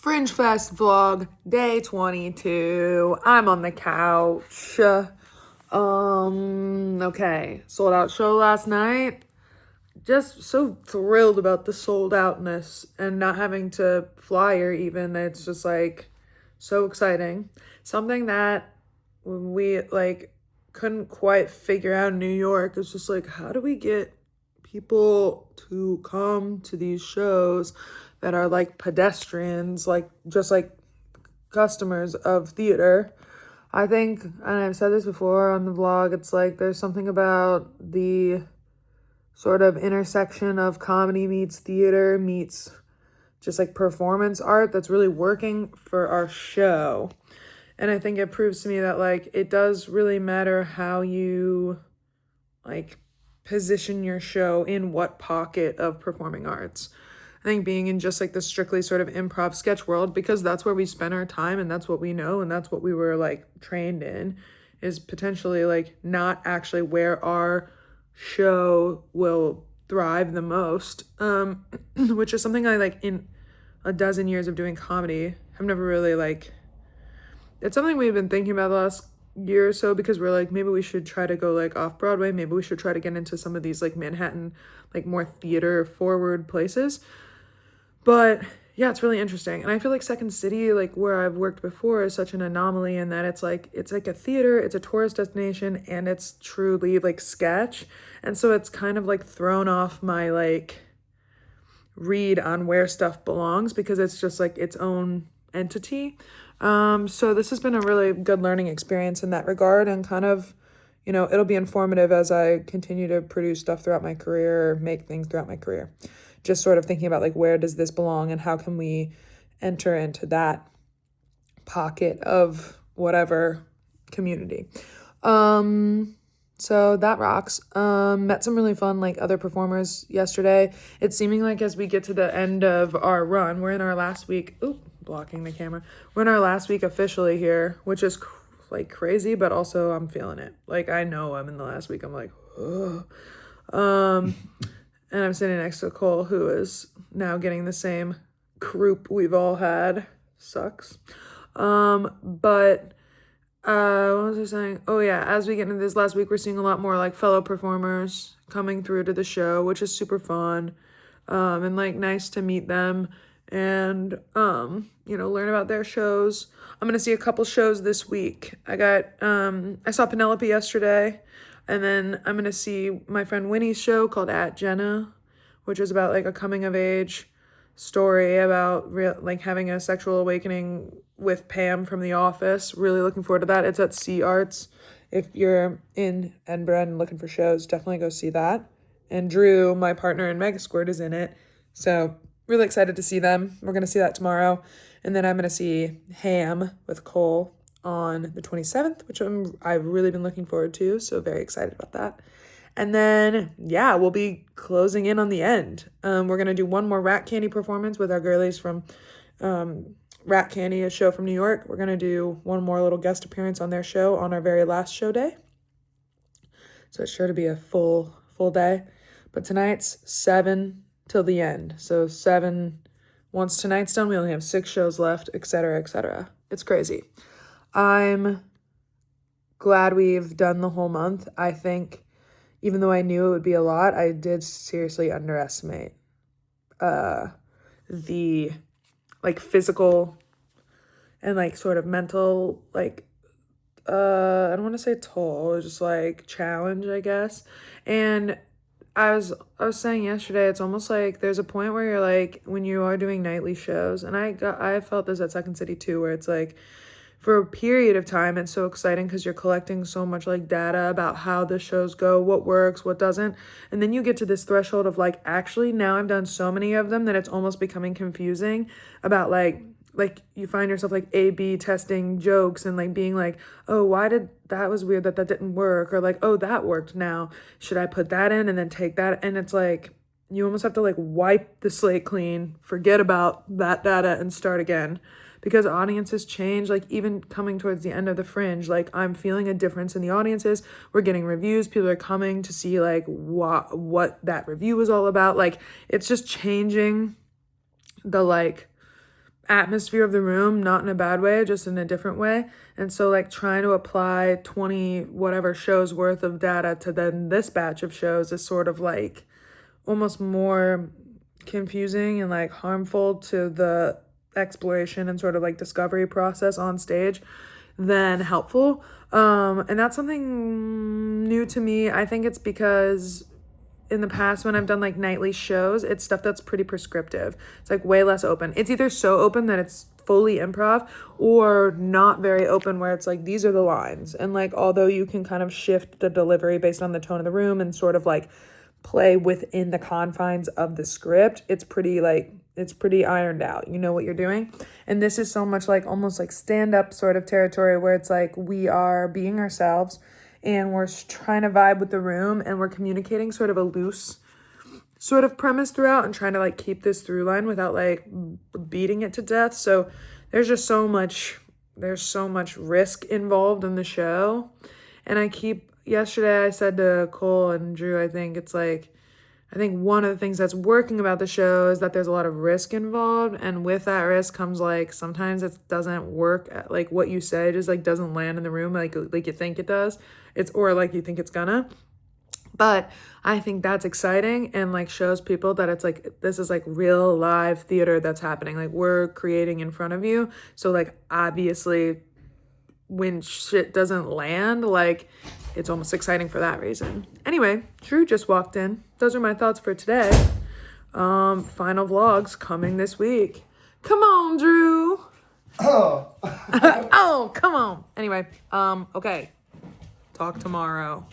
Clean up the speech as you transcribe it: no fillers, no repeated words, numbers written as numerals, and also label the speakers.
Speaker 1: Fringe Fest vlog, day 22. I'm on the couch. Okay. Sold out show last night. Just so thrilled about the sold outness and not having to fly or even. It's just like so exciting. Something that we couldn't quite figure out in New York is just like, how do we get people to come to these shows that are like pedestrians, like just like customers of theater? I think, and I've said this before on the vlog, it's like there's something about the sort of intersection of comedy meets theater meets just like performance art that's really working for our show. And I think it proves to me that like it does really matter how you like position your show in what pocket of performing arts. I think being in just like the strictly sort of improv sketch world, because that's where we spend our time and that's what we know and that's what we were like trained in, is potentially like not actually where our show will thrive the most, which is something I like in a dozen years of doing comedy. I've never really like, it's something we've been thinking about the last year or so, because we're like, maybe we should try to go like off Broadway. Maybe we should try to get into some of these like Manhattan, like more theater forward places. But yeah, it's really interesting. And I feel like Second City, like where I've worked before, is such an anomaly in that it's like a theater, it's a tourist destination, and it's truly like sketch. And so it's kind of like thrown off my like read on where stuff belongs, because it's just like its own entity. So this has been a really good learning experience in that regard, and kind of, you know, it'll be informative as I continue to produce stuff throughout my career or make things throughout my career. Just sort of thinking about like, where does this belong and how can we enter into that pocket of whatever community. So that rocks. Met some really fun like other performers yesterday. It's seeming like as we get to the end of our run, we're in our last week. Oop, blocking the camera. We're in our last week officially here, which is like crazy, but also I'm feeling it. Like I know I'm in the last week. I'm like, ugh. And I'm sitting next to Cole, who is now getting the same croup we've all had. Sucks. But what was I saying? Oh yeah, as we get into this last week, we're seeing a lot more like fellow performers coming through to the show, which is super fun. And like nice to meet them and you know, learn about their shows. I'm gonna see a couple shows this week. I saw Penelope yesterday. And then I'm going to see my friend Winnie's show called At Jenna, which is about like a coming of age story about like having a sexual awakening with Pam from The Office. Really looking forward to that. It's at Sea Arts. If you're in Edinburgh and looking for shows, definitely go see that. And Drew, my partner in Megasquirt, is in it. So really excited to see them. We're going to see that tomorrow. And then I'm going to see Ham with Cole on the 27th, which I've really been looking forward to, so very excited about that. And then, yeah, we'll be closing in on the end. We're going to do one more Rat Candy performance with our girlies from Rat Candy, a show from New York. We're going to do one more little guest appearance on their show on our very last show day. So it's sure to be a full day. But tonight's 7 till the end. So 7, once tonight's done, we only have 6 shows left, etc., etc. It's crazy. I'm glad we've done the whole month. I think even though I knew it would be a lot, I did seriously underestimate the like physical and like sort of mental like I don't want to say toll, just like challenge, I guess. And I was saying yesterday, it's almost like there's a point where you're like, when you are doing nightly shows, and I felt this at Second City too, where it's like, for a period of time, it's so exciting because you're collecting so much like data about how the shows go, what works, what doesn't. And then you get to this threshold of like, actually now I've done so many of them that it's almost becoming confusing about like you find yourself like A/B testing jokes and like being like, oh, that was weird that didn't work, or like, oh, that worked now. Should I put that in and then take that? And it's like, you almost have to like wipe the slate clean, forget about that data and start again. Because audiences change, like even coming towards the end of the Fringe, like I'm feeling a difference in the audiences. We're getting reviews. People are coming to see like what that review was all about. Like it's just changing the like atmosphere of the room, not in a bad way, just in a different way. And so like trying to apply 20 whatever shows worth of data to then this batch of shows is sort of like almost more confusing and like harmful to the exploration and sort of like discovery process on stage than helpful. And that's something new to me. I think it's because in the past when I've done like nightly shows, it's stuff that's pretty prescriptive. It's like way less open. It's either so open that it's fully improv or not very open where it's like these are the lines. And like although you can kind of shift the delivery based on the tone of the room and sort of like play within the confines of the script, it's pretty ironed out. You know what you're doing. And this is so much like almost like stand-up sort of territory where it's like we are being ourselves and we're trying to vibe with the room and we're communicating sort of a loose sort of premise throughout and trying to like keep this through line without like beating it to death. So there's so much risk involved in the show. And yesterday I said to Cole and Drew, I think one of the things that's working about the show is that there's a lot of risk involved. And with that risk comes like, sometimes it doesn't work. Like what you say just like doesn't land in the room like you think it does. Or like you think it's gonna. But I think that's exciting and like shows people that it's like, this is like real live theater that's happening. Like we're creating in front of you. So like obviously when shit doesn't land, like it's almost exciting for that reason. Anyway, Drew just walked in. Those are my thoughts for today. Final vlogs coming this week. Come on, Drew.
Speaker 2: Oh.
Speaker 1: Oh, come on. Anyway, okay. Talk tomorrow.